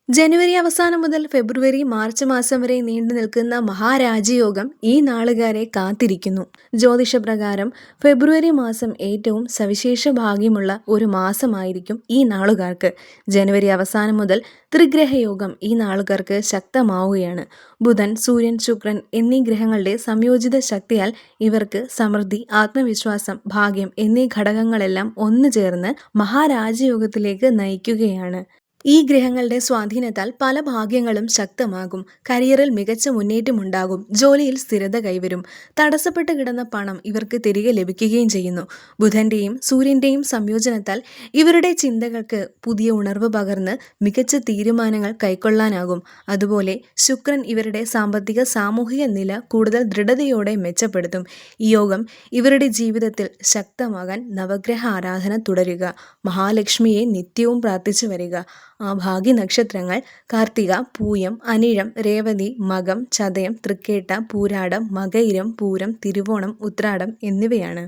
ജനുവരി അവസാനം മുതൽ ഫെബ്രുവരി മാർച്ച് മാസം വരെ നീണ്ടു നിൽക്കുന്ന മഹാരാജയോഗം ഈ നാളുകാരെ കാത്തിരിക്കുന്നു. ജ്യോതിഷപ്രകാരം ഫെബ്രുവരി മാസം ഏറ്റവും സവിശേഷ ഭാഗ്യമുള്ള ഒരു മാസമായിരിക്കും ഈ നാളുകാർക്ക്. ജനുവരി അവസാനം മുതൽ ത്രിഗ്രഹയോഗം ഈ നാളുകാർക്ക് ശക്തമാവുകയാണ്. ബുധൻ, സൂര്യൻ, ശുക്രൻ എന്നീ ഗ്രഹങ്ങളുടെ സംയോജിത ശക്തിയാൽ ഇവർക്ക് സമൃദ്ധി, ആത്മവിശ്വാസം, ഭാഗ്യം എന്നീ ഘടകങ്ങളെല്ലാം ഒന്നു ചേർന്ന് മഹാരാജയോഗത്തിലേക്ക് നയിക്കുകയാണ്. ഈ ഗ്രഹങ്ങളുടെ സ്വാധീനത്താൽ പല ഭാഗ്യങ്ങളും ശക്തമാകും. കരിയറിൽ മികച്ച മുന്നേറ്റമുണ്ടാകും. ജോലിയിൽ സ്ഥിരത കൈവരും. തടസ്സപ്പെട്ട് കിടന്ന പണം ഇവർക്ക് തിരികെ ലഭിക്കുകയും ചെയ്യുന്നു. ബുധന്റെയും സൂര്യന്റെയും സംയോജനത്താൽ ഇവരുടെ ചിന്തകൾക്ക് പുതിയ ഉണർവ് പകർന്ന് മികച്ച തീരുമാനങ്ങൾ കൈക്കൊള്ളാനാകും. അതുപോലെ ശുക്രൻ ഇവരുടെ സാമ്പത്തിക സാമൂഹിക നില കൂടുതൽ ദൃഢതയോടെ മെച്ചപ്പെടുത്തും. ഈ യോഗം ഇവരുടെ ജീവിതത്തിൽ ശക്തമാകാൻ നവഗ്രഹ ആരാധന തുടരുക, മഹാലക്ഷ്മിയെ നിത്യവും പ്രാർത്ഥിച്ചു വരിക. ഭാഗ്യ നക്ഷത്രങ്ങൾ കാർത്തിക, പൂയം, അനിഴം, രേവതി, മകം, ചതയം, തൃക്കേട്ട, പൂരാടം, മകയിരം, പൂരം, തിരുവോണം, ഉത്രാടം എന്നിവയാണ്.